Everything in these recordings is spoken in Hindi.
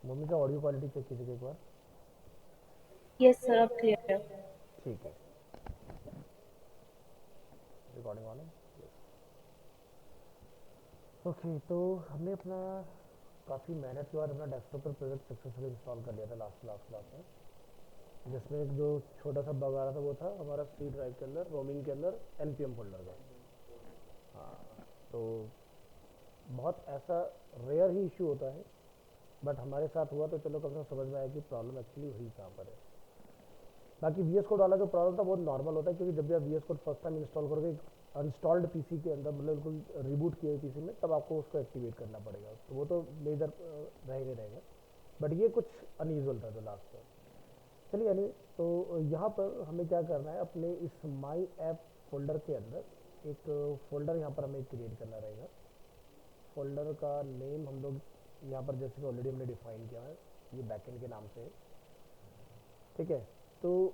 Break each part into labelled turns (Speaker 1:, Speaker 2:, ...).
Speaker 1: मम्मी का ऑडियो क्वालिटी चेक कीजिएगा एक बार।
Speaker 2: यस सर, अब क्लियर है।
Speaker 1: ठीक है, रिकॉर्डिंग ऑन है। ओके, तो हमने अपना काफ़ी मेहनत के बाद अपना डेस्कटॉप पर प्रोजेक्ट सक्सेसफुली इंस्टॉल कर लिया था लास्ट लास्ट क्लास में। जिसमें एक जो छोटा सा बग आ रहा था वो था हमारा सी ड्राइव के अंदर, रोमिंग के अंदर एनपीएम फोल्डर का। हाँ, तो बहुत ऐसा रेयर ही इशू होता है, बट हमारे साथ हुआ तो चलो कम से कम समझ में आया कि प्रॉब्लम एक्चुअली हुई कहाँ पर है। बाकी वी एस कोड वाला जो प्रॉब्लम था बहुत नॉर्मल होता है, क्योंकि जब भी आप V S code first time install करोगे अनस्टॉल्ड पीसी के अंदर, मतलब बिल्कुल रिबूट किए हुए पीसी में, तब आपको उसको एक्टिवेट करना पड़ेगा, तो वो तो मेजर रहेगा। बट ये कुछ अनयूजल था जो लास्ट में। चलिए यानी, तो यहाँ पर हमें क्या करना है, अपने इस माई ऐप फोल्डर के अंदर एक फोल्डर यहाँ पर हमें क्रिएट करना रहेगा। फोल्डर का नेम हम लोग यहाँ पर जैसे कि ऑलरेडी हमने डिफाइन किया है, ये बैकएंड के नाम से है। ठीक है, तो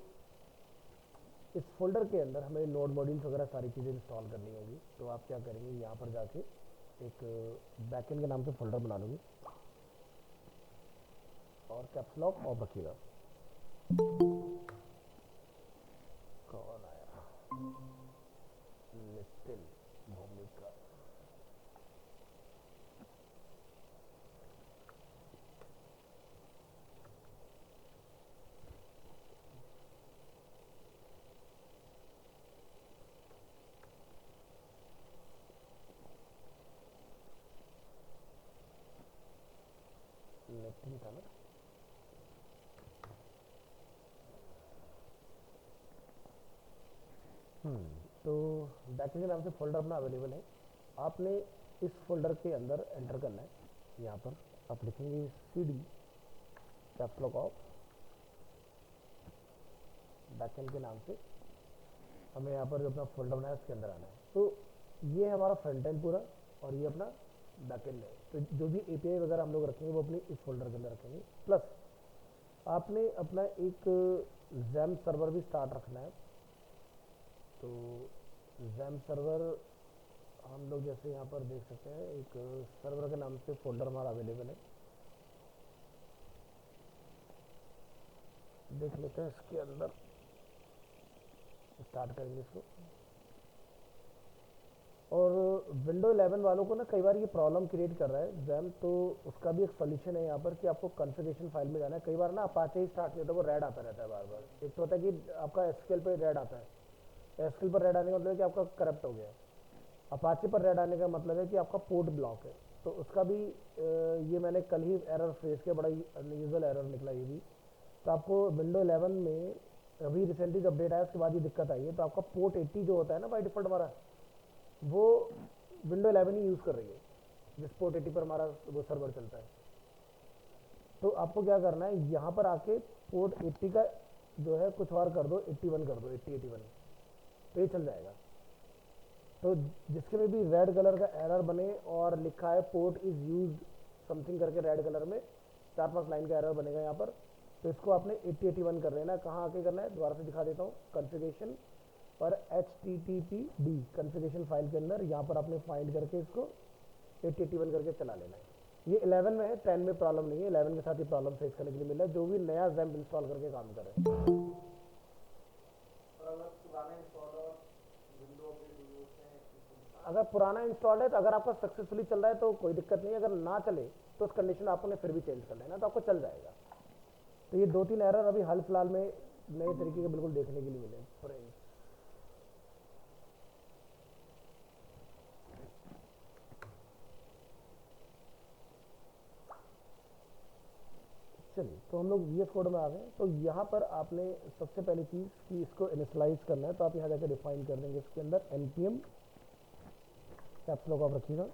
Speaker 1: इस फोल्डर के अंदर हमें नोड मॉड्यूल्स वगैरह सारी चीज़ें इंस्टॉल करनी होगी। तो आप क्या करेंगे, यहाँ पर जाके एक बैकएंड के नाम से फोल्डर बना लोगे और कैप्स लॉक ऑफ रखिएगा। कौन आया? नितिन भूमिका। नितिन था ना? तो बैकएंड के नाम से फोल्डर अपना अवेलेबल है। आपने इस फोल्डर के अंदर एंटर करना है। यहाँ पर आप लिखेंगे C D caps lock off backend के नाम से। हमें यहाँ पर जो अपना फोल्डर बनाया उसके अंदर आना है। तो ये है हमारा फ्रंट एंड पूरा, और ये अपना बैकएंड है। तो जो भी एपीआई वगैरह हम लोग रखेंगे वो अपने इस फोल्डर के अंदर रखेंगे। प्लस आपने अपना एक जैम सर्वर भी स्टार्ट रखना है। तो जैम सर्वर हम लोग जैसे यहाँ पर देख सकते हैं, एक सर्वर के नाम से फोल्डर हमारा अवेलेबल है। देख लेते हैं इसके अंदर, स्टार्ट करेंगे इसको। और विंडो 11 वालों को ना कई बार ये प्रॉब्लम क्रिएट कर रहा है जैम, तो उसका भी एक सोल्यूशन है यहाँ पर कि आपको कॉन्फ़िगरेशन फाइल में जाना है। कई बार ना अपाचे ही स्टार्ट नहीं होता, वो रेड आता रहता है बार बार। एक तो होता है कि आपका एसक्यूएल पे रेड आता है, एसक्यूएल पर रेड आने का मतलब है कि आपका करप्ट हो गया है। अपाचे पर रेड आने का मतलब है कि आपका पोर्ट ब्लॉक है। तो उसका भी ये मैंने कल ही एरर फेस किया, बड़ा ही अनयूजुअल एरर निकला ये भी। तो आपको विंडो 11 में अभी रिसेंटली जो अपडेट आया उसके बाद ये दिक्कत आई है। तो आपका पोर्ट 80 जो होता है ना बाई डिफॉल्ट हमारा, वो विंडो 11 ही यूज़ कर रही है, जिस पोर्ट 80 पर हमारा वो सर्वर चलता है। तो आपको क्या करना है, यहाँ पर आके पोर्ट 80 का जो है कुछ और कर दो, 81 कर दो, 80 81, तो ये चल जाएगा। तो जिसके में भी रेड कलर का एरर बने और लिखा है पोर्ट इज़ यूज समथिंग करके रेड कलर में 4 5 लाइन का एरर बनेगा यहाँ पर, तो इसको आपने 80 81 कर लेना है। कहाँ आके करना है, दोबारा से दिखा देता हूँ, कॉन्फ़िगरेशन और H T T P D configuration file के अंदर यहाँ पर आपने फाइंड करके इसको 80 81 करके चला लेना है। ये 11 में है, 10 में प्रॉब्लम नहीं है। 11 के साथ ये प्रॉब्लम फेस करने के लिए मिल रहा है जो भी नया जैम्प इंस्टॉल करके काम करे। अगर पुराना इंस्टॉल्ड है, तो अगर आपका सक्सेसफुली चल रहा है तो कोई दिक्कत नहीं है। अगर ना चले तो उस कंडीशन आपने फिर भी चेंज कर लेना, तो आपको चल जाएगा। तो ये 2 3 एरर अभी हाल फिलहाल में नए तरीके के बिल्कुल देखने के लिए मिले फ्रेंड्स। चलिए, तो हम लोग वी एस कोड में आ गए। तो यहाँ पर आपने सबसे पहली चीज़ कि इसको इनिशलाइज करना है, तो आप यहाँ जाकर डिफाइन कर देंगे इसके अंदर npm कैप्स लॉक आप रखिएगा,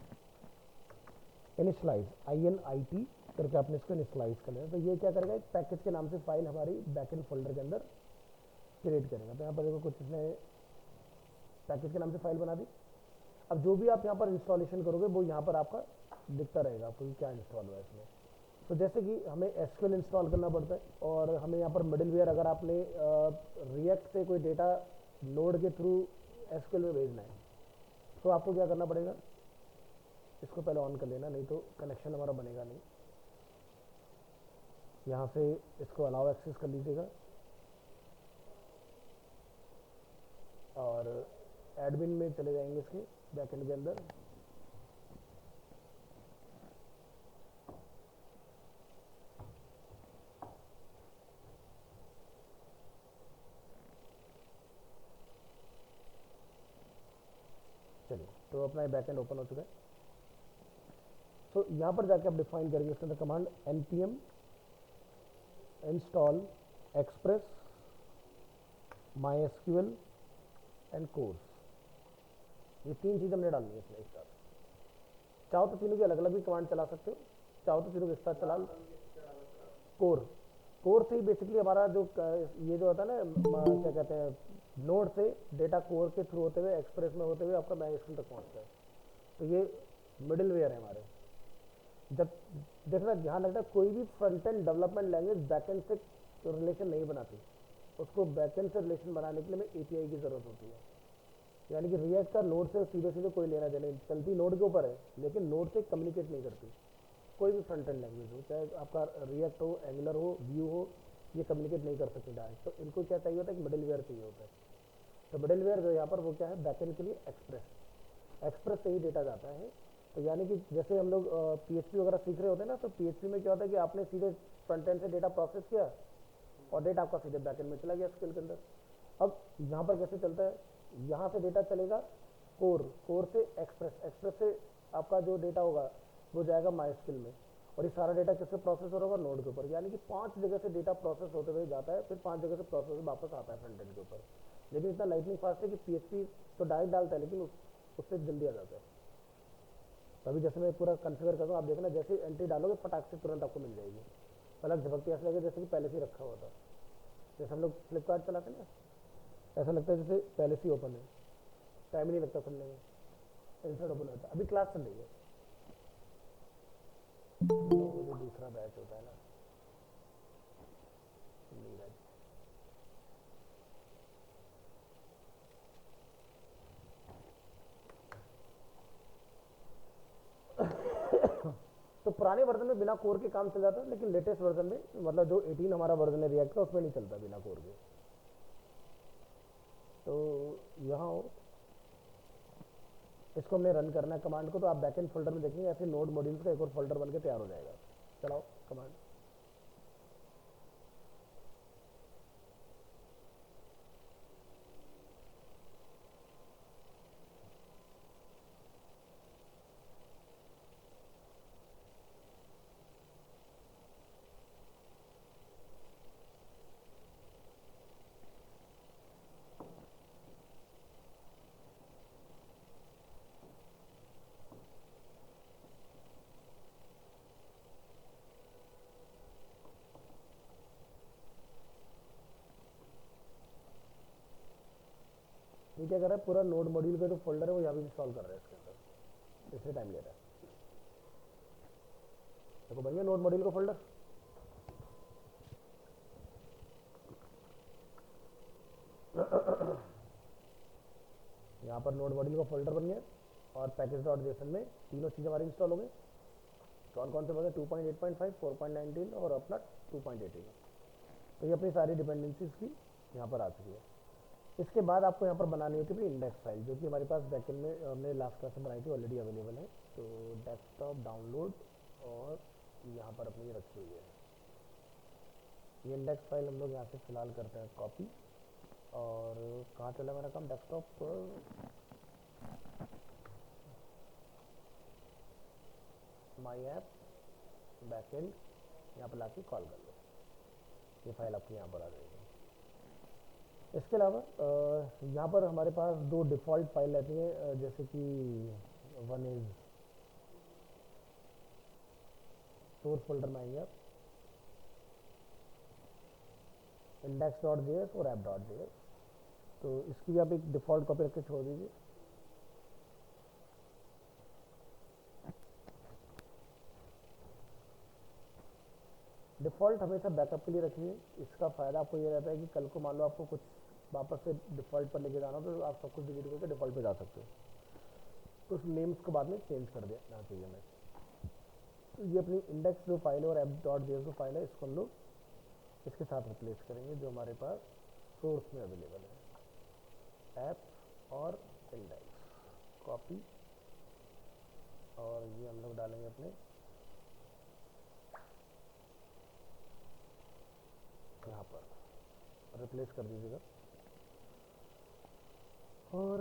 Speaker 1: इनिशलाइज INIT करके आपने इसको इनिशलाइज कर लेना। तो ये क्या करेगा, एक पैकेज के नाम से फाइल हमारी बैकएंड फोल्डर के अंदर क्रिएट करेगा। तो यहाँ पर देखो कुछ इसने पैकेज के नाम से फाइल बना दी। अब जो भी आप यहाँ पर इंस्टॉलेशन करोगे वो यहाँ पर आपका दिखता रहेगा आपको कि क्या इंस्टॉल हुआ है इसमें। तो जैसे कि हमें एसक्यूएल इंस्टॉल करना पड़ता है, और हमें यहाँ पर मिडिलवेयर, अगर आपने रिएक्ट से कोई डेटा नोड के थ्रू एसक्यूएल में भेजना है, तो आपको क्या करना पड़ेगा, इसको पहले ऑन कर लेना, नहीं तो कनेक्शन हमारा बनेगा नहीं। यहाँ से इसको अलाउ एक्सेस कर लीजिएगा और एडमिन में चले जाएंगे इसके बैकएंड के अंदर। चलिए, तो अपना बैकएंड ओपन हो चुका है। तो यहाँ पर जाके आप डिफाइन करेंगे इसके अंदर command npm install express mysql and course. ये 3 चीज़ हमने डालनी है इसमें एक साथ। चाहो तो तीनों की अलग अलग भी कमांड चला सकते हो, चाहो तो तीनों के साथ चला। कोर कोर से ही बेसिकली हमारा जो ये जो होता है ना, क्या कहते हैं, नोड से डेटा कोर के थ्रू होते हुए एक्सप्रेस में होते हुए आपका MySQL तक पहुंचता है। तो ये मिडिल वेयर है हमारे। जब देखना ध्यान रखना, कोई भी front end development language backend से रिलेशन नहीं बनाती, उसको बैकएंड से रिलेशन बनाने के लिए हमें एपीआई की ज़रूरत होती है। यानी कि रिएक्ट का नोड से सीधे सीधे कोई लेना देना, चलती नोड के ऊपर है लेकिन नोड से कम्युनिकेट नहीं करती। कोई भी फ्रंट एंड लैंग्वेज हो, चाहे आपका रिएक्ट हो, एंगुलर हो, व्यू हो, ये कम्युनिकेट नहीं कर सकती डायरेक्ट। तो इनको क्या चाहिए होता है, मिडिल वेयर चाहिए होता है। तो मिडिल वेयर जो यहाँ पर वो क्या है, बैकएंड के लिए एक्सप्रेस से ही डेटा जाता है। तो यानी कि जैसे हम लोग पीएचपी वगैरह सीख रहे होते हैं ना, तो पीएचपी में क्या होता है कि आपने सीधे फ्रंट एंड से डेटा प्रोसेस किया और डेटा आपका सीधे बैकएंड में चला गया स्किल के अंदर। अब यहाँ पर कैसे चलता है, यहाँ से डेटा चलेगा कोर से एक्सप्रेस से आपका जो डेटा होगा वो जाएगा MySQL में, और ये सारा डेटा किससे प्रोसेस हो रहा होगा, नोड के ऊपर। यानी कि 5 जगह से डेटा प्रोसेस होते हुए जाता है, फिर 5 जगह से प्रोसेस वापस आता है फ्रंट एंड के ऊपर। लेकिन इतना लाइटनिंग फास्ट है कि पीएचपी तो डायरेक्ट डालता है लेकिन उससे जल्दी आ जाता है। तो अभी जैसे मैं पूरा कन्फिगर कर दूँ, आप देखना जैसे एंट्री डालोगे फटाक से तुरंत आपको मिल जाएगी। अलग झपकती ऐसा लगेगा जैसे कि पहले से ही रखा हुआ था। जैसे हम लोग फ्लिपकार्ट चलाते हैं ना, ऐसा लगता है जैसे पहले से ही ओपन है, टाइम ही नहीं लगता खुलने में, इंस्टेंट ओपन होता है। अभी क्लास चल रही है, वो जो दूसरा बैच होता है ना, नीरज, तो पुराने वर्जन में बिना कोर के काम चल जाता है, लेकिन लेटेस्ट वर्जन में, मतलब जो 18 हमारा वर्जन है रिएक्ट का, उसमें नहीं चलता बिना कोर के। तो यहाँ इसको हमने रन करना है कमांड को, तो आप बैकएंड फोल्डर में देखेंगे ऐसे नोड मॉड्यूल्स का एक और फोल्डर बन के तैयार हो जाएगा। चलाओ कमांड। ये क्या कर रहा है, पूरा नोड मॉड्यूल का जो फोल्डर है वो यहाँ भी इंस्टॉल कर रहा है इसके अंदर, इसलिए टाइम ले रहा है। देखो भैया नोड मॉड्यूल का फोल्डर, यहाँ पर नोड मॉड्यूल का फोल्डर बन गया और पैकेज.json में तीनों चीज़ हमारी इंस्टॉल हो गई। कौन कौन से बने, 2.8.5, 4.19 और अपना 2.18। तो ये अपनी सारी डिपेंडेंसीज की यहाँ पर आ चुकी है। इसके बाद आपको यहाँ पर बनानी होती है इंडेक्स फाइल, जो कि हमारे पास बैकएंड में हमने लास्ट क्लास में बनाई थी, ऑलरेडी अवेलेबल है। तो डेस्कटॉप डाउनलोड और यहाँ पर अपनी रखी हुई है ये इंडेक्स फाइल। हम लोग यहाँ से फिलहाल करते हैं कॉपी, और कहाँ चला मेरा काम, डेस्कटॉप पर, माई ऐप बैकएंड, यहाँ पर लाके कॉल कर लो, ये फाइल आपकी यहाँ पर आ जाएगी। इसके अलावा यहाँ पर हमारे पास 2 डिफ़ॉल्ट फाइल रहती हैं, जैसे कि वन इज़ सोर्स फोल्डर में आएंगे आप, index.js और app.js। तो इसकी भी आप एक डिफ़ॉल्ट कॉपी रख के छोड़ दीजिए। डिफ़ॉल्ट हमेशा बैकअप के लिए रखिए। इसका फ़ायदा आपको ये रहता है कि कल को मान लो आपको कुछ वापस से डिफ़ॉल्ट पर लेके जाना हो, तो आप सब कुछ डिलीट करके डिफ़ॉल्ट पे जा सकते हो। तो उस नेम्स को बाद में चेंज कर देना चाहिए हमें। ये अपनी इंडेक्स जो फाइल है और ऐप डॉट जेएस जो फाइल है इसको हम लोग इसके साथ रिप्लेस करेंगे जो हमारे पास सोर्स में अवेलेबल है, ऐप और इंडेक्स। कॉपी, और ये हम लोग डालेंगे अपने यहाँ पर, रिप्लेस कर दीजिएगा। और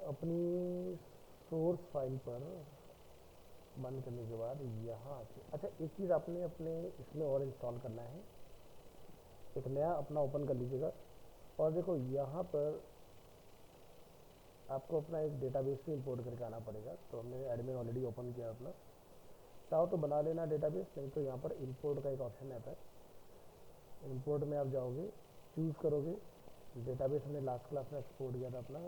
Speaker 1: अपनी सोर्स फाइल पर बंद करने के बाद यहाँ आके, अच्छा एक चीज़ आपने अपने इसमें और इंस्टॉल करना है, एक नया अपना ओपन कर लीजिएगा। और देखो यहाँ पर आपको अपना एक डेटाबेस भी इंपोर्ट करके आना पड़ेगा। तो हमने एडमिन ऑलरेडी ओपन किया अपना, चाहो तो बना लेना डेटाबेस, नहीं तो यहाँ पर इंपोर्ट का एक ऑप्शन आता है। इंपोर्ट में आप जाओगे, चूज़ करोगे डेटाबेस, हमने लास्ट क्लास में एक्सपोर्ट किया था अपना,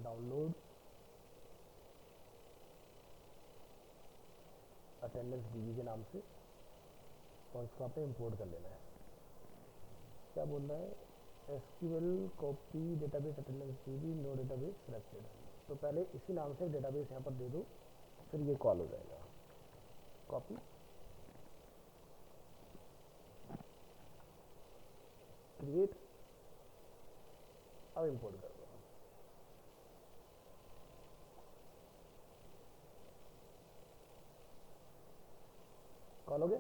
Speaker 1: डाउनलोड अटेंडेंस डीबी के नाम से, और इसको आपने इंपोर्ट कर लेना है। क्या बोल रहा है, SQL copy database attendance DB no database selected. तो पहले इसी नाम से डेटाबेस यहाँ पर दे दो, फिर ये कॉल हो जाएगा। कॉपी, क्रिएट, अब इंपोर्ट कर दो। कॉल हो गया।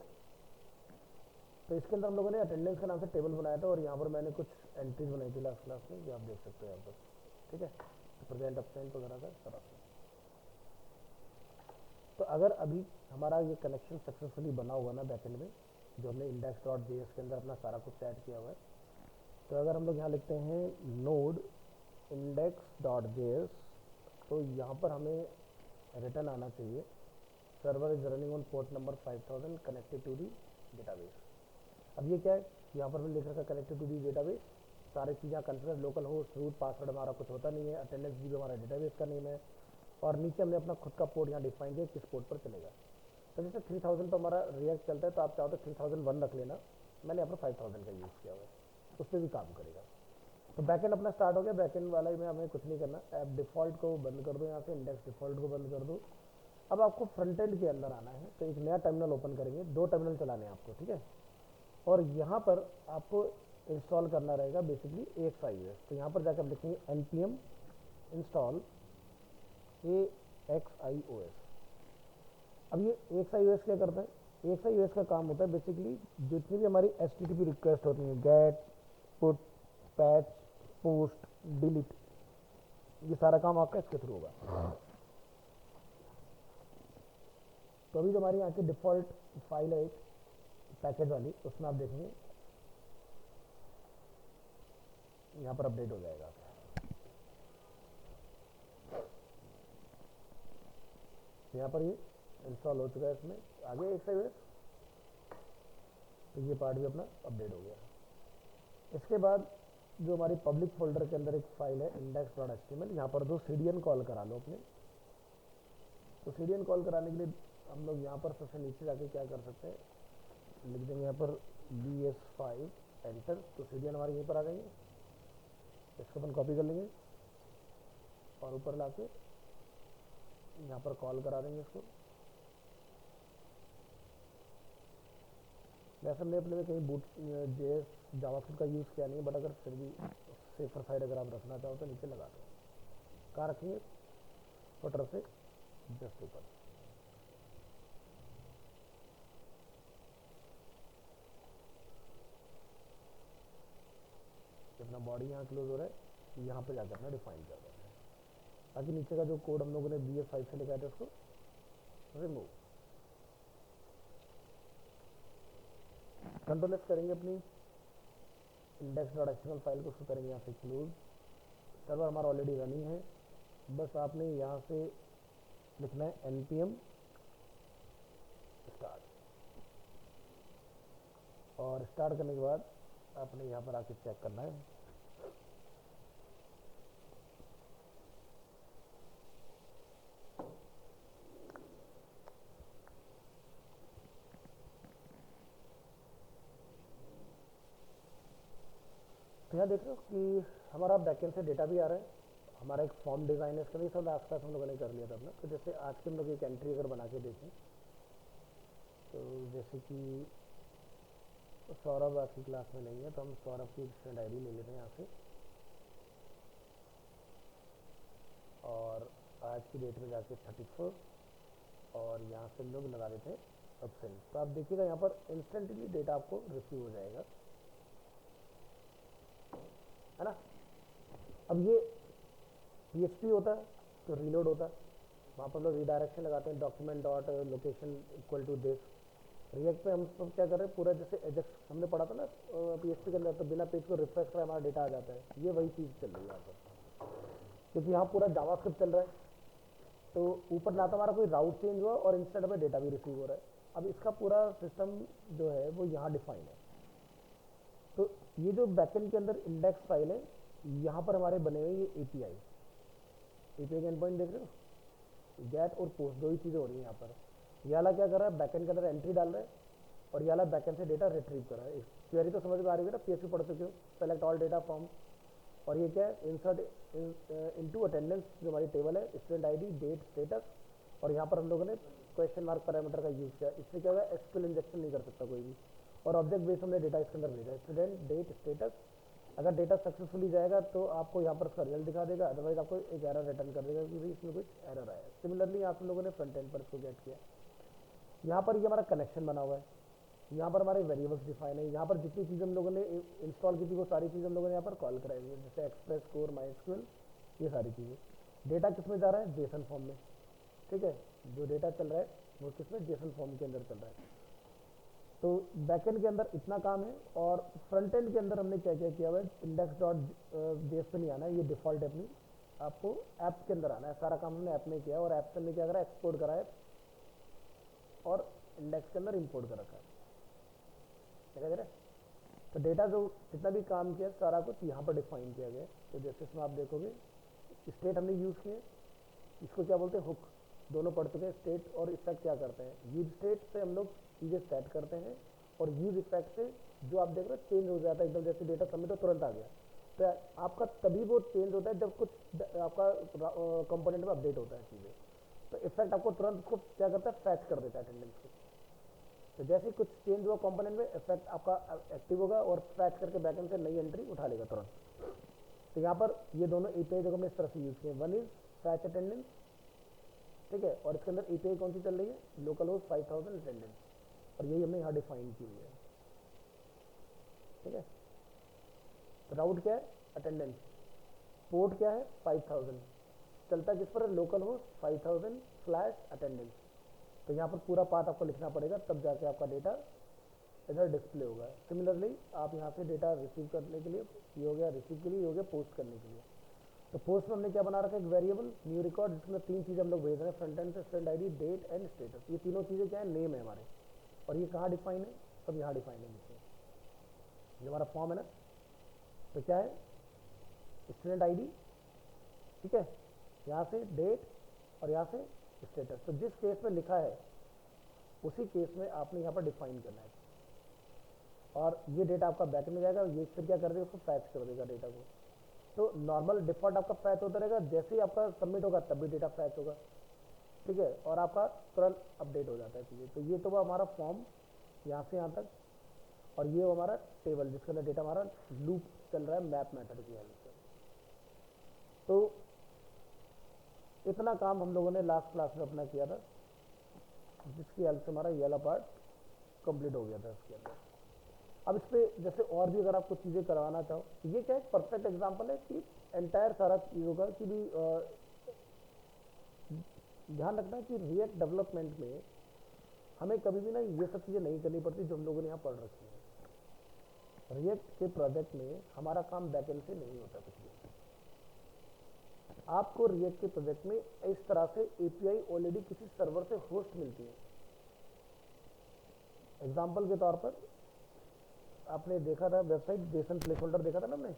Speaker 1: तो इसके अंदर हम लोगों ने अटेंडेंस के नाम से टेबल बनाया था, और यहाँ पर मैंने कुछ एंट्रीज बनाई थी लास्ट क्लास में, ये आप देख सकते हो यहाँ पर, ठीक है, प्रेजेंट एब्सेंट वगैरह का सारा। तो अगर अभी हमारा ये कनेक्शन सक्सेसफुली बना हुआ ना बैकएंड में, जो हमने इंडेक्स डॉट जेएस के अंदर अपना सारा कुछ ऐड किया हुआ है, तो अगर हम लोग यहाँ लिखते हैं नोड इंडेक्स डॉट जेएस, तो यहाँ पर हमें रिटर्न आना चाहिए server is running on port number 5000 connected to the database. अब ये क्या है, यहाँ पर भी लिख रखा कनेक्टेड टू दी डेटाबेस, सारी चीज़ें consider, local host, root, password हमारा कुछ होता नहीं है, अटेंडेंस भी हमारा डेटाबेस का नेम है, और नीचे हमने अपना खुद का पोर्ट यहाँ डिफाइन किया किस पोर्ट पर चलेगा। तो जैसे 3000 पर हमारा रिएक्ट चलता है, तो आप चाहो तो 3001 रख लेना, मैंने यहाँ पर 5000 का यूज़ किया हुआ है, उस पर भी काम करेगा। तो बैकएंड अपना स्टार्ट हो गया। बैकएंड वाला में हमें कुछ नहीं करना, ऐप डिफ़ॉल्ट को बंद कर दो, यहाँ से इंडेक्स डिफ़ॉल्ट को बंद कर दो। अब आपको फ्रंट एंड के अंदर आना है, तो एक नया टर्मिनल ओपन करेंगे, 2 टर्मिनल चलाने हैं आपको, ठीक है। और यहाँ पर आपको इंस्टॉल करना रहेगा बेसिकली AXIOS। तो यहाँ पर जाकर आप लिखेंगे npm इंस्टॉल AXIOS। अब ये AXIOS क्या करता है, AXIOS का काम होता है बेसिकली जितनी भी हमारी HTTP रिक्वेस्ट होती हैं, get, put, patch, post, delete, ये सारा काम आपका इसके थ्रू होगा। तो अभी जो हमारी यहाँ की डिफ़ॉल्ट फाइल है एक पैकेज वाली, उसमें आप देखेंगे यहाँ पर अपडेट हो जाएगा। यहाँ पर ये इंस्टॉल हो चुका है, इसमें आगे AXIOS, तो ये पार्ट भी अपना अपडेट हो गया। इसके बाद जो हमारी पब्लिक फोल्डर के अंदर एक फाइल है index.html, यहाँ पर दो CDN कॉल करा लो अपने। तो CDN कॉल कराने के लिए हम लोग यहाँ पर सबसे नीचे जाके क्या कर सकते हैं, लिख देंगे यहाँ पर BS5 एंटर, तो CDN हमारे यहीं पर आ जाएंगे। इसको अपन कॉपी कर लेंगे और ऊपर ला के यहाँ पर कॉल करा देंगे इसको। वैसे हमने अपने में कहीं बूट JS जावास्क्रिप्ट का यूज़ किया नहीं है, बट अगर फिर भी सेफर साइड अगर आप रखना चाहो तो नीचे लगा दो। कहाँ रखेंगे, फुटर से जस्ट ऊपर। अपना बॉडी यहाँ क्लोज हो रहा है, यहाँ पे जाकर अपना डिफाइन कर रहे हैं, ताकि नीचे का जो कोड हम लोगों ने BS5 से लिखा था उसको रिमूव। कंट्रोल एस करेंगे अपनी index.html फाइल को, उसको करेंगे यहाँ से क्लोज। सर्वर हमारा ऑलरेडी रनिंग है, बस आपने यहाँ से लिखना है npm स्टार्ट, और स्टार्ट करने के बाद आपने यहाँ पर आके चेक करना है। तो यहाँ देख रहे हो कि हमारा बैकएंड से डेटा भी आ रहा है, हमारा एक फॉर्म डिज़ाइन है, इसका भी सब लास्ट क्लास हम लोगों ने कर लिया था अपना। तो जैसे आज के हम लोग एक एंट्री अगर बना के देखें, तो जैसे कि सौरभ आज की क्लास में नहीं है, तो हम सौरभ की स्टूडेंट आईडी ले लेते हैं यहाँ से, और आज की डेट में जाके 34, और यहाँ से हम लोग लगा देते हैं एब्सेंट। तो आप देखिएगा यहाँ पर इंस्टेंटली डेटा आपको रिसीव हो जाएगा, है ना। अब ये PHP होता है तो रीलोड होता है, वहाँ पर हम लोग रीडायरेक्शन लगाते हैं, document dot location equal to this. React पे हम सब क्या कर रहे हैं, पूरा जैसे एजेक्स हमने पढ़ा था ना PHP के अंदर, तो बिना पेज को रिफ्रेश कराए हमारा डेटा आ जाता है, ये वही चीज़ चल रही है यहाँ पर, क्योंकि यहाँ पूरा जावास्क्रिप्ट चल रहा है। तो ऊपर ना तो हमारा कोई राउट चेंज हुआ और इंस्टेंट में डेटा भी रिसीव हो रहा है। अब इसका पूरा सिस्टम जो है वो यहाँ डिफाइन है। तो ये जो बैकएंड के अंदर इंडेक्स फाइल है, यहाँ पर हमारे बने हुए ये एपीआई का एंड पॉइंट देख रहे हो, गेट और पोस्ट दो ही चीज़ें हो रही है यहाँ पर। ये वाला क्या कर रहा है, बैकएंड के अंदर एंट्री डाल रहा है, और ये वाला बैकएंड से डेटा रिट्रीव कर रहा है। क्वेरी तो समझ में आ रही है ना, PHP पढ़ चुके हो, सेलेक्ट ऑल डेटा फॉर्म। और ये क्या है, इंसर्ट इनटू अटेंडेंस, जो हमारी टेबल है, स्टूडेंट आईडी, डेट, स्टेटस, और यहाँ पर हम लोगों ने क्वेश्चन मार्क पैरामीटर का यूज़ किया। इससे क्या होगा, एसक्यूएल इंजेक्शन नहीं कर सकता कोई भी, और ऑब्जेक्ट बेस हमने डेटा इसके अंदर भेजा, स्टूडेंट, डेट, स्टेटस। अगर डेटा सक्सेसफुली जाएगा तो आपको यहाँ पर उसका रिजल्ट दिखा देगा, अदरवाइज आपको एक एरर रिटर्न कर देगा कि भाई इसमें कुछ एरर आया। सिमिलरली यहाँ से लोगों ने फ्रंट एंड पर इसको गेट किया। यहाँ पर ये हमारा कनेक्शन बना हुआ है, यहाँ पर हमारे वेरिएबल्स डिफाइन है, यहाँ पर जितनी चीज़ हम लोगों ने इंस्टॉल की थी वो सारी चीज़ हम लोगों ने यहाँ पर कॉल कराई हुई है, जैसे एक्सप्रेस, कोर, माइस्क्यूएल, ये सारी चीज़ें। डेटा किस में जा रहा है, जेसन फॉर्म में, ठीक है। जो डेटा चल रहा है वो किस में, जेसन फॉर्म के अंदर चल रहा है। तो बैकएंड के अंदर इतना काम है, और फ्रंट एंड के अंदर हमने क्या क्या किया हुआ है, इंडेक्स डॉट जेएस पे नहीं आना है, ये डिफॉल्ट है अपनी, आपको ऐप के अंदर आना है। सारा काम हमने ऐप में किया, और ऐप से हमने क्या करा, एक्सपोर्ट करा है और इंडेक्स के अंदर इंपोर्ट कर रखा है, क्या कह रहे हैं। तो डेटा जो जितना भी काम किया सारा कुछ यहाँ पर डिफाइन किया गया है। तो जैसे इसमें आप देखोगे स्टेट हमने यूज़ किए, इसको क्या बोलते हैं, हुक, दोनों पढ़ चुके हैं। स्टेट और इफेक्ट क्या करते हैं, यूज स्टेट से हम लोग चीज़ें सेट करते हैं, और यूज इफेक्ट से जो आप देख रहे हो चेंज हो जाता है एकदम, जैसे डेटा सबमिट हो तुरंत आ गया। तो आपका तभी वो चेंज होता है जब कुछ आपका कंपोनेंट में अपडेट होता है चीज़ें। तो इफेक्ट आपको तुरंत उसको क्या करता है, फैच कर देता है अटेंडेंस को। तो जैसे ही कुछ चेंज हुआ कंपोनेंट में, इफेक्ट आपका एक्टिव होगा और फैच करके बैकएंड से नई एंट्री उठा लेगा तुरंत। तो यहाँ पर ये दोनों एपीआई जो हमने इस तरह से यूज़ किए, वन इज फैच अटेंडेंस, ठीक है, और इसके अंदर एपीआई कौन सी चल रही है, लोकल होस्ट 5000 अटेंडेंस, और यही हमने यहाँ डिफाइन की हुई है, ठीक है। तो राउट क्या है, अटेंडेंस, पोर्ट क्या है, 5000, चलता किस पर, लोकल होस्ट 5000 स्लैश अटेंडेंस। तो यहाँ पर पूरा पाथ आपको लिखना पड़ेगा, तब जाके आपका डेटा इधर डिस्प्ले होगा। सिमिलरली आप यहाँ से डेटा रिसीव करने के लिए, ये हो गया रिसीव के लिए, ये हो गया पोस्ट करने के लिए। तो पोस्ट में हमने क्या बना रखा है, एक वेरिएबल न्यू रिकॉर्ड, जिसमें तीन चीज़ें हम लोग भेज रहे हैं, फ्रंट एंड से, student ID, date and status. ये तीनों चीज़ें क्या है, नेम है हमारे, और ये कहाँ डिफाइन है, सब यहाँ डिफाइन है नीचे। ये हमारा फॉर्म है ना, तो क्या है, स्टूडेंट आईडी, ठीक है, यहाँ से डेट, और यहाँ से स्टेटस। तो जिस केस में लिखा है उसी केस में आपने यहाँ पर डिफाइन करना है, और ये डेटा आपका बैक में जाएगा, ये फिर क्या कर देगा, उसको फैच कर देगा डेटा को। तो नॉर्मल डिफॉल्ट आपका फैच होता रहेगा, जैसे ही आपका सबमिट होगा तब भी डेटा फैच होगा, ठीक है, और आपका तुरंत अपडेट हो जाता है चीज़ें। तो ये तो वो हमारा फॉर्म यहाँ से यहाँ तक, और ये वो हमारा टेबल जिसके अंदर डेटा हमारा लूप चल रहा है मैप मेथड की हेल्प से। तो इतना काम हम लोगों ने लास्ट क्लास में अपना किया था, जिसकी हेल्प से हमारा ये वाला पार्ट कंप्लीट हो गया था इसके अंदर। अब इस पर जैसे और भी अगर आप कुछ चीज़ें करवाना चाहो, ये क्या एक परफेक्ट एग्जांपल है कि एंटायर सारा चीज़ों का कि भी ध्यान रखना है कि रिएक्ट डेवलपमेंट में हमें कभी भी ना ये सब चीज़ें नहीं करनी पड़ती जो हम लोगों ने यहाँ पढ़ रखी है। रिएक्ट के प्रोजेक्ट में हमारा काम बैकएंड से नहीं होता कुछ भी। आपको रिएक्ट के प्रोजेक्ट में इस तरह से एपीआई ऑलरेडी किसी सर्वर से होस्ट मिलती है। एग्जाम्पल के तौर पर आपने देखा था वेबसाइट जेसन प्लेस होल्डर देखा था ना हमने,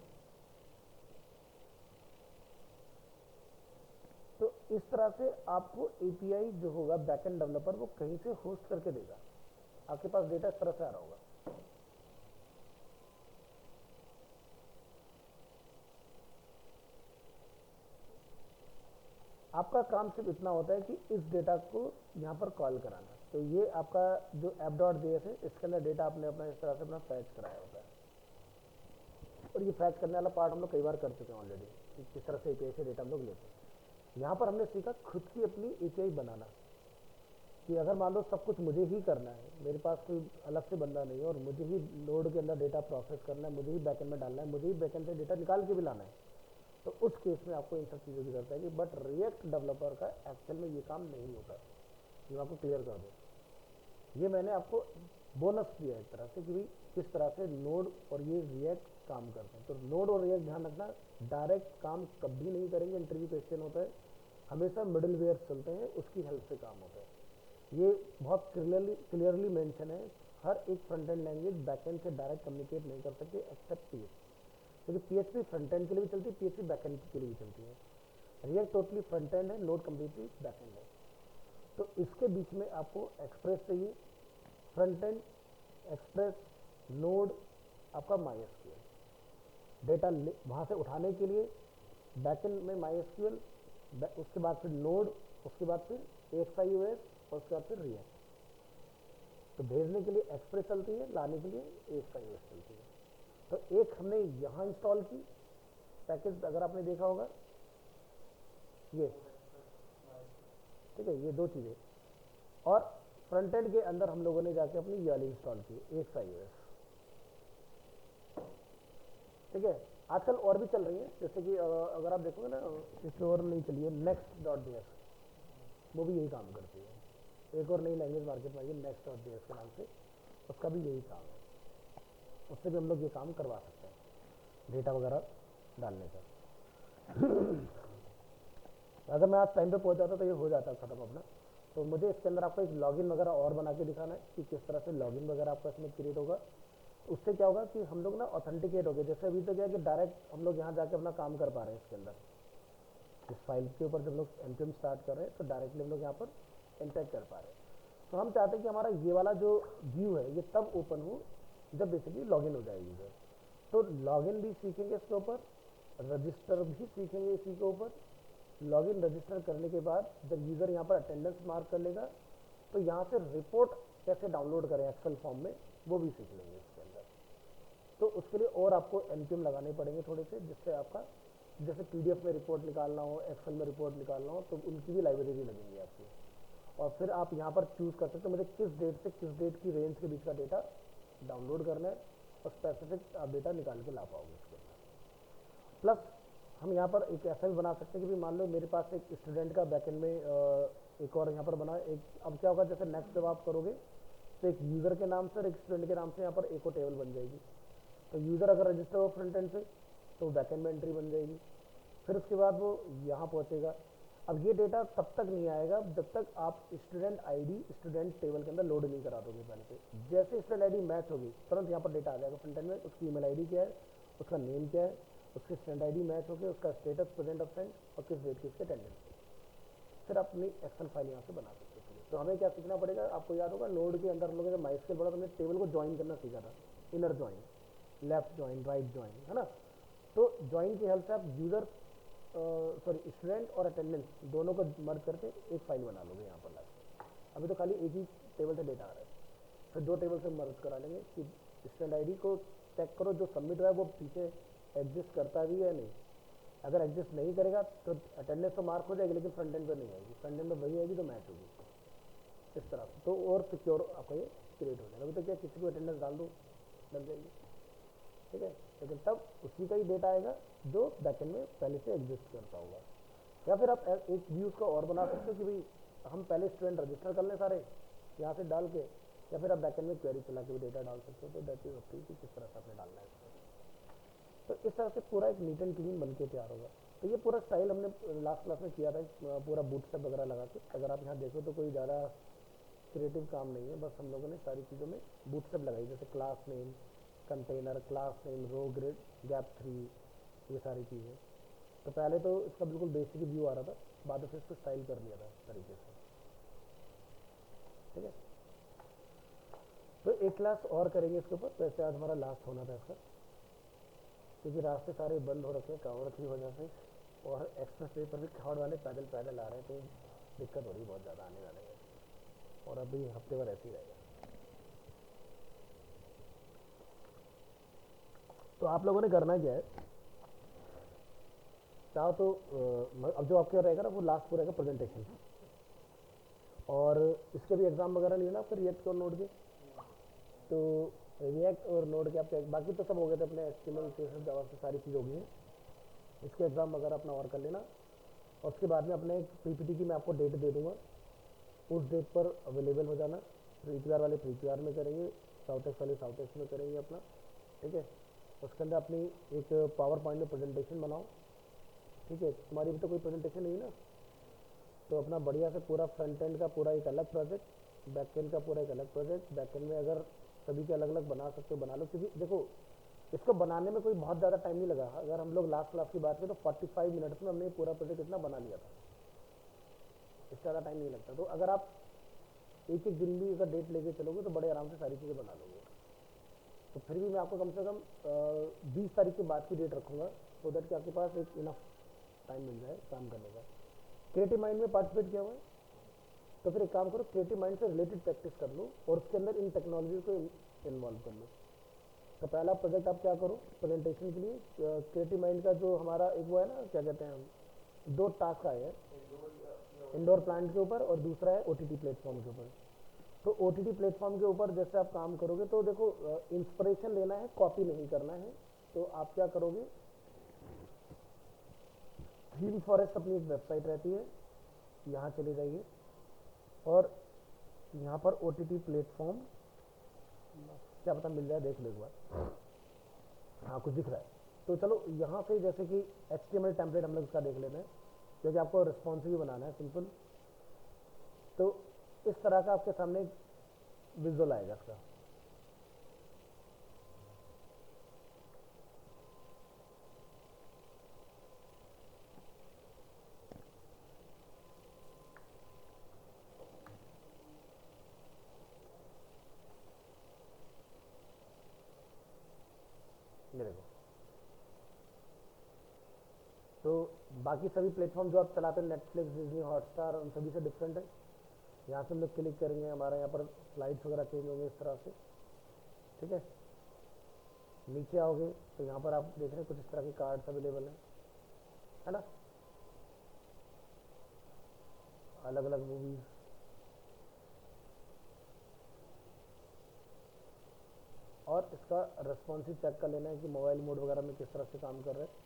Speaker 1: तो इस तरह से आपको एपीआई जो होगा बैकएंड डेवलपर वो कहीं से होस्ट करके देगा, आपके पास डेटा इस तरह से आ रहा होगा। आपका काम सिर्फ इतना होता है कि इस डेटा को यहाँ पर कॉल कराना। तो ये आपका जो app.js है, इसके अंदर डेटा आपने अपना इस तरह से अपना फैच कराया होता है, और ये फैच करने वाला पार्ट हम लोग कई बार कर चुके हैं ऑलरेडी, कि किस तरह से एपीआई से डेटा हम लोग लेते हैं। यहाँ पर हमने सीखा खुद की अपनी एपीआई बनाना, कि अगर मान लो सब कुछ मुझे ही करना है, मेरे पास कोई अलग से बंदा नहीं है, और मुझे ही नोड के अंदर डेटा प्रोसेस करना है, मुझे ही बैकएंड में डालना है, मुझे ही बैकएंड से डेटा निकाल के भी लाना है, तो उस केस में आपको इन सब चीज़ों की जरूरत है। बट रिएक्ट डेवलपर का एक्चुअल में ये काम नहीं होता, ये मैं आपको क्लियर कर दूँ। ये मैंने आपको बोनस दिया एक तरह से, कि भाई किस तरह से नोड और ये रिएक्ट काम करते हैं। तो नोड और रिएक्ट ध्यान रखना, डायरेक्ट काम कभी नहीं करेंगे, इंटरव्यू क्वेश्चन होता है, हमेशा मिडिल वेयर चलते हैं, उसकी हेल्प से काम होता है। ये बहुत क्लियरली मेंशन है, हर एक फ्रंट एंड लैंग्वेज बैकएंड से डायरेक्ट कम्युनिकेट नहीं कर सकते एक्सेप्ट पीएचपी, क्योंकि पीएचपी फ्रंट एंड के लिए भी चलती है, पीएचपी बैकएंड के लिए भी चलती है। रिएक्ट टोटली फ्रंट एंड है, नोड कम्प्लीटली बैकएंड है। तो इसके बीच में आपको एक्सप्रेस चाहिए, फ्रंट एंड एक्सप्रेस, नोड आपका माइएसक्यूएल, डेटा वहाँ से उठाने के लिए बैकएंड में माइएसक्यूएल, उसके बाद फिर नोड, उसके बाद फिर एक्सआईओएस, और उसके बाद फिर रिएक्ट। तो भेजने के लिए एक्सप्रेस चलती है, लाने के लिए एक्सआईओएस चलती है। तो एक हमने यहाँ इंस्टॉल की पैकेज, अगर आपने देखा होगा ये, ठीक है, ये दो चीज़ें। और फ्रंट एंड के अंदर हम लोगों ने जाके अपनी ये वाली इंस्टॉल की एक्सआईओएस, ठीक है। आजकल और भी चल रही है, जैसे कि अगर आप देखोगे ना, इस और नहीं चलिए, next.js, वो भी यही काम करती है। एक और नई लैंग्वेज मार्केट में आई है next.js के नाम से, उसका भी यही काम है, उससे भी हम लोग ये काम करवा सकते हैं डेटा वगैरह डालने का। अगर मैं आज टाइम पे पहुंच जाता तो ये हो जाता खत्म अपना। तो मुझे इसके अंदर आपको एक लॉगिन वगैरह और बना के दिखाना है कि किस तरह से लॉगिन वगैरह आपका इसमें क्रिएट होगा। उससे क्या होगा कि हम लोग ना ऑथेंटिकेट हो गए। जैसे अभी तो क्या है कि डायरेक्ट हम लोग यहाँ जाके अपना काम कर पा रहे हैं इसके अंदर, इस फाइल के ऊपर जब लोग npm स्टार्ट कर रहे हैं तो डायरेक्टली हम लोग यहाँ पर इंटरेक्ट कर पा रहे हैं। तो हम चाहते हैं कि हमारा ये वाला जो व्यू है ये तब ओपन हो जब बेसिकली लॉगिन हो जाए यूज़र। तो लॉगिन भी सीखेंगे इसके ऊपर, रजिस्टर भी सीखेंगे इसी के ऊपर। लॉगिन रजिस्टर करने के बाद जब यूज़र यहाँ पर अटेंडेंस मार्क कर लेगा तो यहाँ से रिपोर्ट कैसे डाउनलोड करें एक्सेल फॉर्म में, वो भी सीख लेंगे इसके अंदर। तो उसके लिए और आपको npm लगाने पड़ेंगे थोड़े से, जिससे आपका जैसे पीडीएफ में रिपोर्ट निकालना हो, एक्सेल में रिपोर्ट निकालना हो, तो उनकी भी लाइब्रेरी लगेंगी आपकी। और फिर आप यहाँ पर चूज़ कर सकते हो मुझे किस डेट से किस डेट की रेंज के बीच का डेटा डाउनलोड करना है, और स्पेसिफिक आप डेटा निकाल के ला पाओगे इसके अंदर। प्लस हम यहाँ पर एक ऐसा भी बना सकते हैं कि मान लो मेरे पास एक स्टूडेंट का बैकएंड में एक और यहाँ पर बना एक, अब क्या होगा जैसे नेक्स्ट जब आप करोगे तो एक यूज़र के नाम से और एक स्टूडेंट के नाम से यहाँ पर एक और टेबल बन जाएगी। तो यूज़र अगर रजिस्टर हो फ्रंट एंड से तो बैकएंड में एंट्री बन जाएगी, फिर उसके बाद वो यहाँ पहुँचेगा। अब ये डेटा तब तक नहीं आएगा जब तक आप स्टूडेंट आईडी स्टूडेंट टेबल के अंदर लोड नहीं करा दोगे पहले से। जैसे स्टूडेंट आईडी मैच होगी तुरंत यहाँ पर डेटा आ जाएगा फ्रंट एंड में, उसकी ईमेल आईडी क्या है, उसका नेम क्या है, उसकी स्टूडेंट आईडी मैच होकर उसका स्टेटस प्रेजेंट अब्सेंट और किस डेट की उसके अटेंडेंस। फिर आप अपनी एक्सेल फाइल यहाँ से बना सकते हो। तो हमें क्या सीखना पड़ेगा, आपको याद होगा नोड के अंदर हम लोगों ने माइस्केल बोला तो हमने टेबल को ज्वाइन करना सीखा था, inner join, left join, right join, है ना। तो ज्वाइन की हेल्प से आप यूज़र सॉरी स्टूडेंट और अटेंडेंस दोनों को मर्ज करके एक फाइल बना लोगे यहाँ पर लाके। अभी तो खाली एक ही टेबल से डेटा आ रहा है, फिर दो टेबल से मर्ज करा लेंगे कि स्टूडेंट आईडी को चेक करो जो सबमिट हुआ है वो पीछे एग्जिस्ट करता भी है नहीं। अगर एग्जिस्ट नहीं करेगा तो अटेंडेंस तो मार्क हो जाएगी लेकिन फ्रंट एंड पर नहीं आएगी, फ्रंट एंड में वही आएगी तो मैच होगी इस तरह से। तो और सिक्योर आपका ये क्रिएट हो जाएगा। अभी तो क्या किसी को अटेंडेंस डाल दो लग जाएगी, ठीक है, लेकिन तब उसी का ही डेटा आएगा जो बैकएंड में पहले से एग्जिस्ट करता होगा। या फिर आप एक व्यू उसका और बना सकते हो कि भाई हम पहले स्टूडेंट रजिस्टर कर लें सारे यहाँ से डाल के, या फिर आप बैकएंड में क्वेरी चला के भी डेटा डाल सकते हो। तो that is up to you कि किस तरह से आपने डालना है इसको। तो इस तरह से पूरा एक नीट एंड क्लीन बन के तैयार होगा। तो ये पूरा स्टाइल हमने लास्ट क्लास में किया था, पूरा बूटस्ट्रैप वगैरह लगा के। अगर आप यहाँ देखो तो कोई ज़्यादा क्रिएटिव काम नहीं है, बस हम लोगों ने सारी चीज़ों में बूटस्ट्रैप लगाई, जैसे class name, container, class name, row grid, gap 3, ये सारी चीज़ें। तो पहले तो इसका बिल्कुल बेसिक व्यू आ रहा था, बाद में फिर इसको स्टाइल कर लिया था इस तरीके से, ठीक है। तो एक क्लास और करेंगे इसके ऊपर। वैसे आज हमारा लास्ट होना था इसका, क्योंकि रास्ते सारे बंद हो रखे हैं कांवड़ की वजह से, और एक्सप्रेस वे पर भी क्राउड वाले पैदल पैदल आ रहे हैं, तो दिक्कत हो रही है बहुत ज़्यादा आने जाने में, और अभी हफ्ते भर ऐसे ही रहेगा। तो आप लोगों ने करना क्या है, चाहो तो अब जो आपके रहेगा ना वो लास्ट को रहेगा प्रेजेंटेशन, और इसके भी एग्ज़ाम वगैरह लिए ना आपके रिएक्ट और नोड के, तो रिएक्ट और नोड के आपके बाकी तो सब हो गए थे अपने एचटीएमएल CSS जावा से सारी चीज़ हो गई है। इसके एग्ज़ाम वगैरह अपना और कर लेना, और उसके बाद में अपने एक पीपीटी की मैं आपको डेट दे दूंगा, उस डेट पर अवेलेबल हो जाना। प्रीपीआर वाले प्रीपीआर में करेंगे, साउथ एक्स वाले साउथ एक्स में करेंगे अपना, ठीक है। उसके अंदर अपनी एक पावर पॉइंट में प्रेजेंटेशन बनाओ, ठीक है। तुम्हारी अभी तो कोई प्रेजेंटेशन नहीं ना, तो अपना बढ़िया से पूरा फ्रंट एंड का पूरा एक अलग प्रोजेक्ट, बैक एंड का पूरा एक अलग प्रोजेक्ट। बैक एंड में अगर सभी के अलग अलग बना सकते हो बना लो, क्योंकि देखो इसको बनाने में कोई बहुत ज़्यादा टाइम नहीं लगा। अगर हम लोग लास्ट क्लास की बात करें तो 45 मिनट्स में हमने पूरा प्रोजेक्ट इतना बना लिया था, इससे ज़्यादा टाइम नहीं लगता। तो अगर आप एक एक दिन भी अगर डेट लेके चलोगे तो बड़े आराम से सारी चीज़ें बना लोगे। तो फिर भी मैं आपको कम से कम 20 तारीख के बाद की डेट रखूँगा, सो दैट कि आपके पास एक इनफ टाइम मिल जाए काम करने का। क्रिएटिव माइंड में पार्टिसिपेट किया हुआ है, तो फिर एक काम करो, क्रिएटिव माइंड से रिलेटेड प्रैक्टिस कर लो और उसके अंदर इन टेक्नोलॉजी को इन्वॉल्व कर लो। तो पहला प्रोजेक्ट आप क्या करो प्रेजेंटेशन के लिए, क्रिएटिव माइंड का जो हमारा एक वो है ना, क्या कहते हैं हम, 2 टास्क आए हैं, इंडोर प्लांट के ऊपर और दूसरा है ओटीटी प्लेटफॉर्म के ऊपर। तो ओटीटी प्लेटफॉर्म के ऊपर जैसे आप काम करोगे तो देखो इंस्पिरेशन लेना है, कॉपी नहीं करना है। तो आप क्या करोगे, थीम फॉरेस्ट अपनी एक वेबसाइट रहती है, यहाँ चले जाइए और यहाँ पर ओटीटी प्लेटफॉर्म क्या पता मिल जाए, देख लो एक बार। हाँ कुछ दिख रहा है, तो चलो यहाँ से जैसे कि HTML टेम्पलेट हम लोग इसका देख लेते हैं, क्योंकि आपको रिस्पॉन्सिव भी बनाना है सिंपल। तो इस तरह का आपके सामने विजुअल आएगा इसका। ये देखो, तो बाकी सभी प्लेटफॉर्म जो आप चलाते हैं, नेटफ्लिक्स, डिज्नी, हॉटस्टार, उन सभी से डिफरेंट है। यहाँ से हम लोग क्लिक करेंगे, हमारा यहाँ पर स्लाइड्स वगैरह चेंज होंगे इस तरह से, ठीक है। नीचे आओगे तो यहाँ पर आप देख रहे हैं कुछ इस तरह के कार्ड्स अवेलेबल हैं, है ना, अलग अलग मूवीज। और इसका रेस्पॉन्सिव चेक कर लेना है कि मोबाइल मोड वगैरह में किस तरह से काम कर रहे हैं।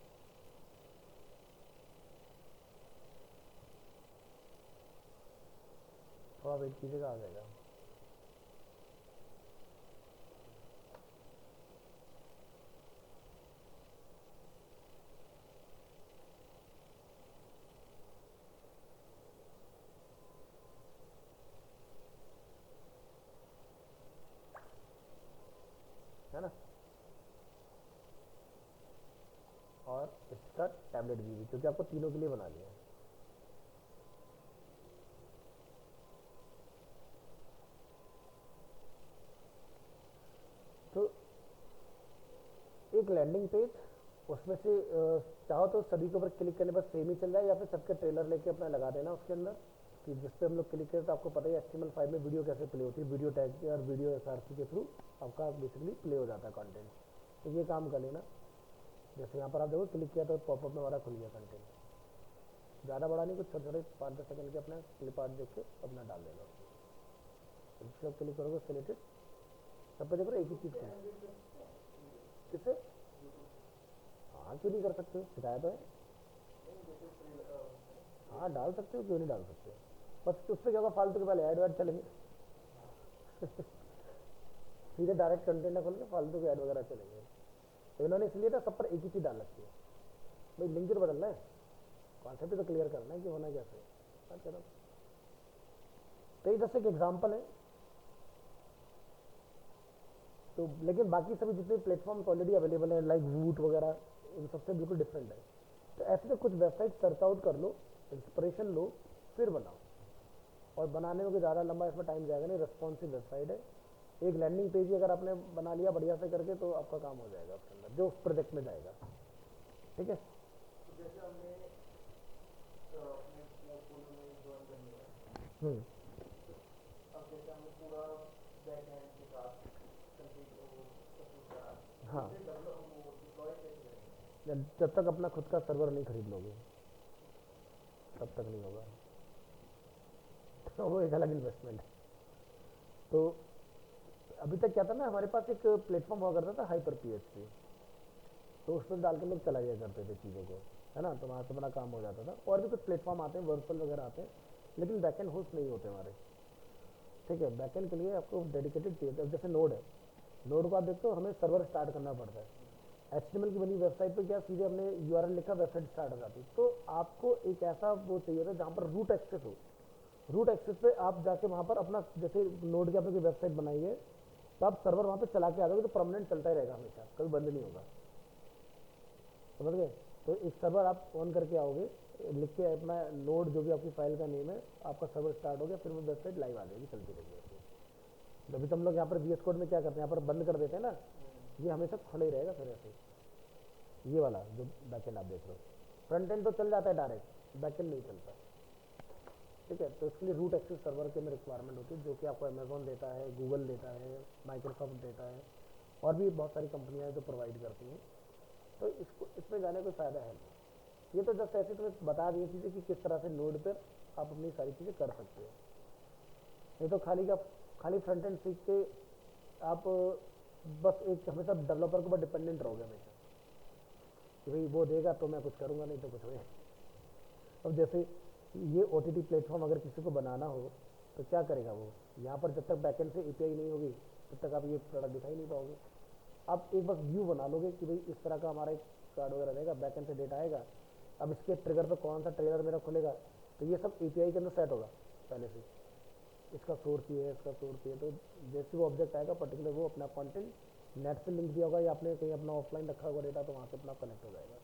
Speaker 1: थोड़ा वेट कीजिएगा, आ जाएगा। है ना, और इसका टैबलेट भी, क्योंकि आपको तीनों के लिए बना लिया है। तो एक लैंडिंग पेज, उसमें से चाहो तो सभी के ऊपर क्लिक करने पर सेम ही चल जाए, या फिर सबके ट्रेलर लेके अपना लगा देना उसके अंदर, कि जिस पे हम लोग क्लिक करें तो आपको पता है HTML फाइल में वीडियो कैसे प्ले होती है, वीडियो टैग और वीडियो SRC के थ्रू आपका बेसिकली प्ले हो जाता है कंटेंट। तो ये काम कर लेना। जैसे यहाँ पर आप देखो क्लिक किया तो पॉपअप में हमारा खुल गया कंटेंट, ज़्यादा बड़ा नहीं, कुछ छोटे छोटे 5-10 सेकंड के अपना क्लिप आर्ट देख के अपना डाल देना। जिससे आप क्लिक करोगे सिलेक्टेड, सब पे देखो एक ही चीज़ खुली, किससे, हाँ क्यों नहीं कर सकते हो, सिखाया तो है। हाँ डाल सकते हो, क्यों नहीं डाल सकते हो, बस उससे क्या होगा, फालतू के पहले ऐड वैड चलेंगे सीधे डायरेक्ट कंटेंट ना खोल के फालतू के ऐड वगैरह चलेंगे। तो इन्होंने इसलिए था सब पर एक ही चीज़ डाल रखी है, भाई लिंक तो बदलना है, कॉन्सेप्ट तो क्लियर करना है कि होना कैसे है। चलो तो ये जैसे एक एग्जाम्पल है। तो लेकिन बाकी सभी जितने प्लेटफॉर्म्स ऑलरेडी अवेलेबल हैं लाइक वूट वगैरह, इन सबसे बिल्कुल डिफरेंट है। तो ऐसे में कुछ वेबसाइट सर्च आउट कर लो, इंस्पिरेशन लो, फिर बनाओ। और बनाने में कोई ज़्यादा लंबा इसमें टाइम जाएगा नहीं, रिस्पॉन्सिव वेबसाइट है। एक लैंडिंग पेज ही अगर आपने बना लिया बढ़िया से करके तो आपका काम हो जाएगा उसके अंदर, जो उस प्रोजेक्ट में जाएगा, ठीक है। हम्म। हाँ, जब तक अपना खुद का सर्वर नहीं खरीद लोगे तब तक नहीं होगा। तो वो एक अलग इन्वेस्टमेंट है। तो अभी तक क्या था ना, हमारे पास एक प्लेटफॉर्म हुआ करता था, हाइपर पीएचपी। तो उस पर डाल के लोग चला गया करते थे चीज़ों को, है ना, तो वहाँ से अपना काम हो जाता था। और भी कुछ प्लेटफॉर्म आते हैं, वर्चुअल वगैरह आते हैं, लेकिन बैकएंड होस्ट नहीं होते हमारे। ठीक है, बैकएंड के लिए आपको डेडिकेटेड चाहिए। अब जैसे नोड है, नोड को आप देखते हो, हमें सर्वर स्टार्ट करना पड़ता है। HTML की बनी वेबसाइट पे क्या सीधे हमने URL लिखा, वेबसाइट स्टार्ट हो जाती। तो आपको एक ऐसा वो चाहिए था जहाँ पर रूट एक्सेस हो। रूट एक्सेस पे आप जाके वहाँ पर अपना, जैसे नोड की आपने कोई वेबसाइट बनाई है, तो आप सर्वर वहाँ पे चला के आ जाओगे, तो परमानेंट चलता ही रहेगा हमेशा, कभी बंद नहीं होगा। समझ गए? तो एक सर्वर आप ऑन करके आओगे, लिख के अपना नोड जो भी आपकी फाइल का नेम है, आपका सर्वर स्टार्ट हो गया, फिर वो वेबसाइट लाइव आ जाएगी, चलती रहेगी ऐसे। अभी तो हम लोग यहाँ पर VS कोड में क्या करते हैं, यहाँ पर बंद कर देते हैं ना, ये हमेशा खुला ही रहेगा फिर ऐसे। ये वाला जो बैकएंड आप देख रहे हो, फ्रंट एंड तो चल जाता है डायरेक्ट, बैकएंड नहीं चलता। ठीक है, तो इसके लिए रूट एक्सेस सर्वर की हमें रिक्वायरमेंट होती है, जो कि आपको अमेजोन देता है, गूगल देता है, माइक्रोसॉफ्ट देता है, और भी बहुत सारी कंपनियां हैं जो प्रोवाइड करती हैं। तो इसको, इसमें जाने कोई फ़ायदा है नहीं। ये तो जस्ट ऐसे तुम्हें बता दी चीज़ें कि किस तरह से नोड पर आप अपनी सारी चीज़ें कर सकते हो। नहीं तो खाली फ्रंट एंड सीख के आप बस एक हमेशा डेवलपर के ऊपर डिपेंडेंट रहोगे हमेशा, कि भाई वो देगा तो मैं कुछ करूँगा, नहीं तो कुछ नहीं। अब जैसे ये OTT प्लेटफॉर्म अगर किसी को बनाना हो, तो क्या करेगा वो, यहाँ पर जब तक बैकएंड से API नहीं होगी, तब तक आप ये प्रोडक्ट दिखा ही नहीं पाओगे। आप एक बस व्यू बना लोगे कि भाई इस तरह का हमारा एक कार्ड वगैरह रहेगा, बैकएंड से डेटा आएगा, अब इसके ट्रिगर पे कौन सा ट्रेलर मेरा खुलेगा, तो ये सब API के अंदर सेट होगा पहले से। इसका सोर्स ये है, इसका सोर्स ये है, तो जैसे वो ऑब्जेक्ट आएगा पर्टिकुलर, वो अपना कंटेंट नेट से लिंक दिया होगा, या आपने कहीं अपना ऑफलाइन रखा होगा डेटा, तो वहाँ से अपना कनेक्ट हो जाएगा।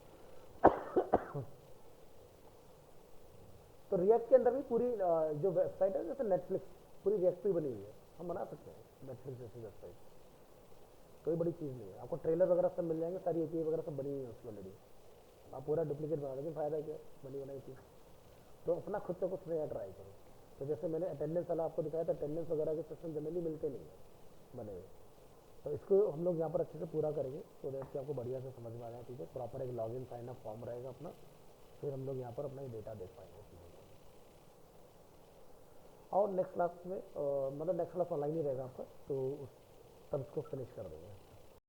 Speaker 1: तो रिएक्ट के अंदर भी पूरी जो वेबसाइट है, जैसे नेटफ्लिक्स पूरी रिएक्ट पे बनी हुई है, हम बना सकते हैं नेटफ्लिक्स जैसी वेबसाइट। कोई बड़ी चीज़ नहीं है, आपको ट्रेलर वगैरह सब मिल जाएंगे, सारी API वगैरह सब बनी हुई है उसकी ऑलरेडी। आप पूरा डुप्लीकेट बना, लेकिन फ़ायदा क्या है, बनी बनाई चीज़। तो अपना खुद से कुछ नया ट्राई करो। तो जैसे मैंने अटेंडेंस वाला आपको दिखाया था, अटेंडेंस वगैरह के सिस्टम जनरली मिलते नहीं है बने हुए। तो इसको हम लोग यहाँ पर अच्छे से पूरा करेंगे, तो दैट कि आपको बढ़िया से समझ में आ जाए चीज़ें। प्रॉपर एक लॉगिन साइन अप फॉर्म रहेगा अपना, फिर हम लोग यहाँ पर अपना डेटा देख पाएंगे चीज़ों को। और नेक्स्ट क्लास में मतलब नेक्स्ट क्लास ऑनलाइन ही रहेगा आपका, तो तब इसको फिनिश कर देंगे।